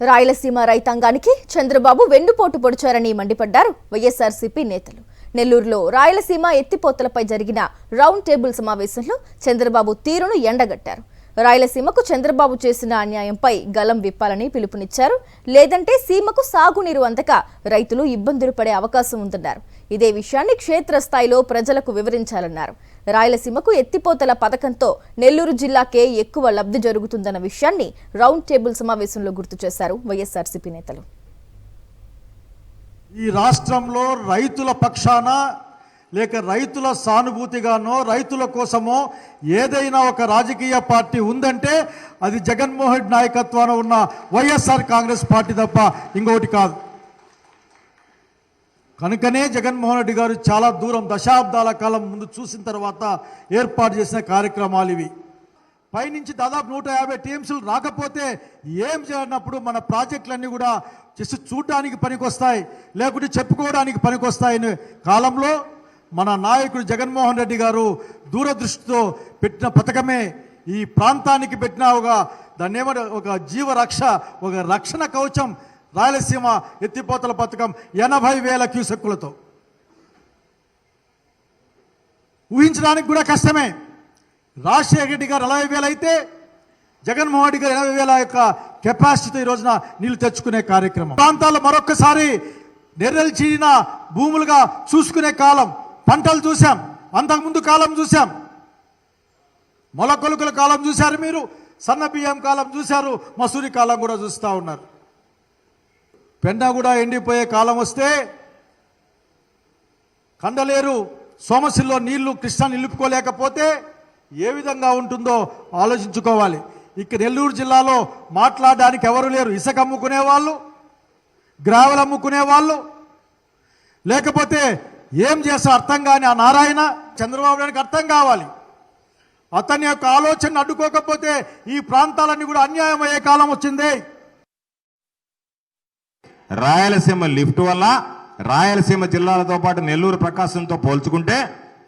రాయలసీమ రైతాంగానికి చంద్రబాబు వెన్నుపోటు పొడిచారని మండిపడ్డారు వైఎస్ఆర్సీపీ నేతలు. నెల్లూరులో రాయలసీమ ఎత్తిపోతలపై జరిగిన రౌండ్ టేబుల్ సమావేశంలో చంద్రబాబు తీరును ఎండగట్టారు. రాయలసీమకు చంద్రబాబు చేసిన అన్యాయంపై గలం విప్పాలని పిలుపునిచ్చారు. లేదంటే సీమకు సాగునీరు అందక రైతులు ఇబ్బందులు పడే అవకాశం ఉందన్నారు. ఇదే విషయాన్ని క్షేత్రస్థాయిలో ప్రజలకు వివరించాలన్నారు. రాయలసీమకు ఎత్తిపోతల పథకంతో నెల్లూరు జిల్లాకే ఎక్కువ లబ్ధి జరుగుతుందన్న విషయాన్ని రౌండ్ టేబుల్ సమావేశంలో గుర్తు చేశారు వైఎస్ఆర్సీపీ నేతలు. ఈ రాష్ట్రంలో రైతుల పక్షాన లేక రైతుల సానుభూతిగానో రైతుల కోసమో ఏదైనా ఒక రాజకీయ పార్టీ ఉందంటే అది జగన్మోహన్ రెడ్డి నాయకత్వాన ఉన్న వైఎస్ఆర్ కాంగ్రెస్ పార్టీ తప్ప ఇంకొకటి కాదు. కనుకనే జగన్మోహన్ రెడ్డి గారు చాలా దూరం దశాబ్దాల కాలం ముందు చూసిన తర్వాత ఏర్పాటు చేసిన కార్యక్రమాలు ఇవి. పైనుంచి దాదాపు 150 టీఎంసీలు రాకపోతే ఏం చేయనప్పుడు మన ప్రాజెక్టులన్నీ కూడా జస్ట్ చూడడానికి పనికొస్తాయి, లేకుంటే చెప్పుకోవడానికి పనికొస్తాయనే కాలంలో మన నాయకుడు జగన్మోహన్ రెడ్డి గారు దూరదృష్టితో పెట్టిన పథకమే ఈ ప్రాంతానికి పెట్టిన దాన్ని ఏమంటే ఒక జీవరక్ష, ఒక రక్షణ కవచం రాయలసీమ ఎత్తిపోతల పథకం 80,000 క్యూసెక్కులతో. ఊహించడానికి కూడా కష్టమే. రాజశేఖర రెడ్డి గారు 40,000 అయితే జగన్మోహన్ రెడ్డి గారు 80,000 యొక్క కెపాసిటీతో ఈ రోజున నీళ్లు తెచ్చుకునే కార్యక్రమం. ప్రాంతాల్లో మరొక్కసారి నెర్రెలు చీలిన భూములుగా చూసుకునే కాలం, పంటలు చూసాం, అంతకుముందు కాలం చూసాం, మొలకొలుకల కాలం చూశారు, మీరు సన్న బియ్యం కాలం చూశారు, మసూరి కాలం కూడా చూస్తూ ఉన్నారు. పెండ కూడా ఎండిపోయే కాలం వస్తే కండలేరు సోమశిల్లో నీళ్లు కృష్ణా నిలుపుకోలేకపోతే ఏ విధంగా ఉంటుందో ఆలోచించుకోవాలి. ఇక్కడ నెల్లూరు జిల్లాలో మాట్లాడడానికి ఎవరు లేరు. ఇసుక అమ్ముకునే వాళ్ళు, గ్రావెల్ అమ్ముకునే వాళ్ళు, లేకపోతే ఏం చేస్తా అర్థం కాని ఆ నారాయణ చంద్రబాబు నాయుడుకి అర్థం కావాలి. అతని యొక్క ఆలోచన అడ్డుకోకపోతే ఈ ప్రాంతాలన్నీ కూడా అన్యాయం అయ్యే కాలం వచ్చింది. రాయలసీమ లిఫ్ట్ వల్ల రాయలసీమ జిల్లాలతో పాటు నెల్లూరు ప్రకాశంతో పోల్చుకుంటే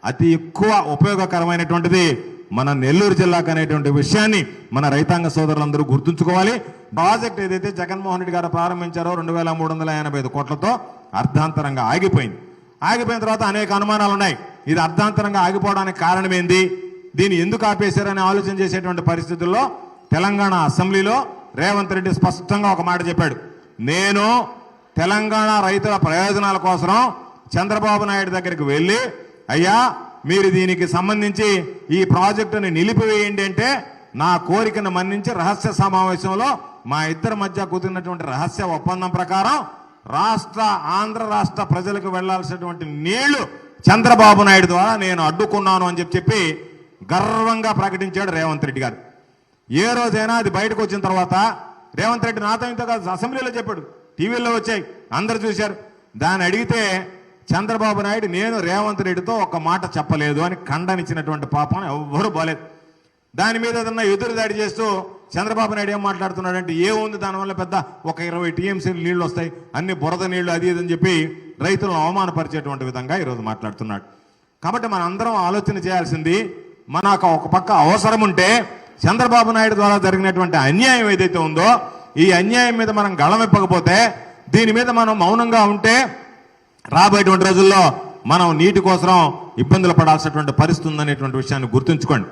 అతి ఎక్కువ ఉపయోగకరమైనటువంటిది మన నెల్లూరు జిల్లాకు అనేటువంటి విషయాన్ని మన రైతాంగ సోదరులందరూ గుర్తుంచుకోవాలి. ప్రాజెక్ట్ ఏదైతే జగన్మోహన్ రెడ్డి గారు ప్రారంభించారో 2,385 కోట్లతో అర్ధాంతరంగా ఆగిపోయింది. ఆగిపోయిన తర్వాత అనేక అనుమానాలు ఉన్నాయి. ఇది అర్ధాంతరంగా ఆగిపోవడానికి కారణం ఏంది, దీన్ని ఎందుకు ఆపేశారని ఆలోచన చేసేటువంటి పరిస్థితుల్లో తెలంగాణ అసెంబ్లీలో రేవంత్ రెడ్డి స్పష్టంగా ఒక మాట చెప్పాడు. నేను తెలంగాణ రైతుల ప్రయోజనాల కోసం చంద్రబాబు నాయుడు దగ్గరికి వెళ్ళి, అయ్యా మీరు దీనికి సంబంధించి ఈ ప్రాజెక్టుని నిలిపివేయండి అంటే నా కోరికను మన్నించి రహస్య సమావేశంలో మా ఇద్దరి మధ్య కుదిరినటువంటి రహస్య ఒప్పందం ప్రకారం ఆంధ్ర రాష్ట్ర ప్రజలకు వెళ్లాల్సినటువంటి నీళ్లు చంద్రబాబు నాయుడు ద్వారా నేను అడ్డుకున్నాను అని చెప్పి గర్వంగా ప్రకటించాడు రేవంత్ రెడ్డి గారు. ఏ రోజైనా అది బయటకు వచ్చిన తర్వాత రేవంత్ రెడ్డి నాతో ఇంత అసెంబ్లీలో చెప్పాడు, టీవీలో వచ్చాయి, అందరు చూశారు. దాన్ని అడిగితే చంద్రబాబు నాయుడు నేను రేవంత్ రెడ్డితో ఒక మాట చెప్పలేదు అని ఖండనిచ్చినటువంటి పాపం ఎవ్వరూ బాలేదు. దాని మీద ఏదన్నా ఎదురుదాడి చేస్తూ చంద్రబాబు నాయుడు ఏం మాట్లాడుతున్నాడంటే ఏముంది దానివల్ల పెద్ద ఒక 20 టీఎంసీ నీళ్లు వస్తాయి, అన్ని బురద నీళ్లు అది ఇదని చెప్పి రైతులను అవమానపరిచేటువంటి విధంగా ఈరోజు మాట్లాడుతున్నాడు. కాబట్టి మన అందరం ఆలోచన చేయాల్సింది, మనకు ఒక పక్క అవసరం ఉంటే చంద్రబాబు నాయుడు ద్వారా జరిగినటువంటి అన్యాయం ఏదైతే ఉందో ఈ అన్యాయం మీద మనం గళమెప్పకపోతే, దీని మీద మనం మౌనంగా ఉంటే రాబోయేటువంటి రోజుల్లో మనం నీటి కోసం ఇబ్బందులు పడాల్సినటువంటి పరిస్థితి ఉందనేటువంటి విషయాన్ని గుర్తుంచుకోండి.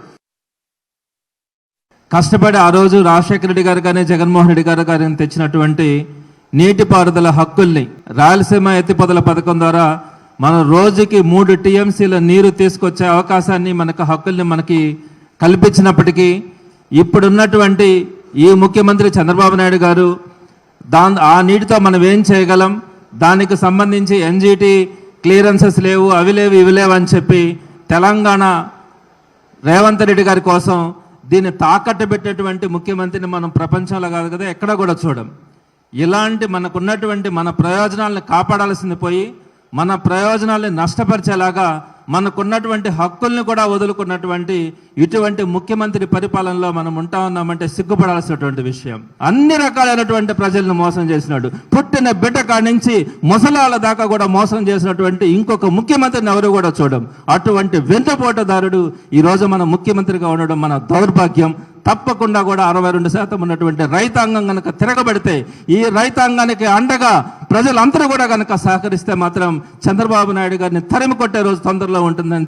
కష్టపడి ఆ రోజు రాజశేఖర రెడ్డి గారు కానీ జగన్మోహన్ రెడ్డి గారు కానీ తెచ్చినటువంటి నీటిపారుదల హక్కుల్ని రాయలసీమ ఎత్తిపోతల పథకం ద్వారా మనం రోజుకి 3 టీఎంసీల నీరు తీసుకొచ్చే అవకాశాన్ని హక్కుల్ని మనకి కల్పించినప్పటికీ ఇప్పుడున్నటువంటి ఈ ముఖ్యమంత్రి చంద్రబాబు నాయుడు గారు ఆ నీటితో మనం ఏం చేయగలం, దానికి సంబంధించి ఎన్జిటి క్లియరెన్సెస్ లేవు, అవి లేవు ఇవి లేవు అని చెప్పి తెలంగాణ రేవంత్ రెడ్డి గారి కోసం దీన్ని తాకట్టు పెట్టేటువంటి ముఖ్యమంత్రిని మనం ప్రపంచంలో కాదు కదా ఎక్కడ కూడా చూడం. ఇలాంటి మనకున్నటువంటి మన ప్రయోజనాలను కాపాడాల్సింది పోయి మన ప్రయోజనాల్ని నష్టపరిచేలాగా మనకున్నటువంటి హక్కుల్ని కూడా వదులుకున్నటువంటి ఇటువంటి ముఖ్యమంత్రి పరిపాలనలో మనం ఉంటా ఉన్నామంటే సిగ్గుపడాల్సినటువంటి విషయం. అన్ని రకాలైనటువంటి ప్రజలను మోసం చేసినాడు. పుట్టిన బిడ్డ కాడి నుంచి ముసలాళ్ళ దాకా కూడా మోసం చేసినటువంటి ఇంకొక ముఖ్యమంత్రిని ఎవరు కూడా చూడం. అటువంటి వెంటపోటుదారుడు ఈ రోజు మన ముఖ్యమంత్రిగా ఉండడం మన దౌర్భాగ్యం. తప్పకుండా కూడా 62% ఉన్నటువంటి రైతాంగం కనుక తిరగబడితే, ఈ రైతాంగానికి అండగా ప్రజలందరూ కూడా కనుక సహకరిస్తే మాత్రం చంద్రబాబు నాయుడు గారిని తరిమి కొట్టే రోజు తొందరలో ఉంటుందని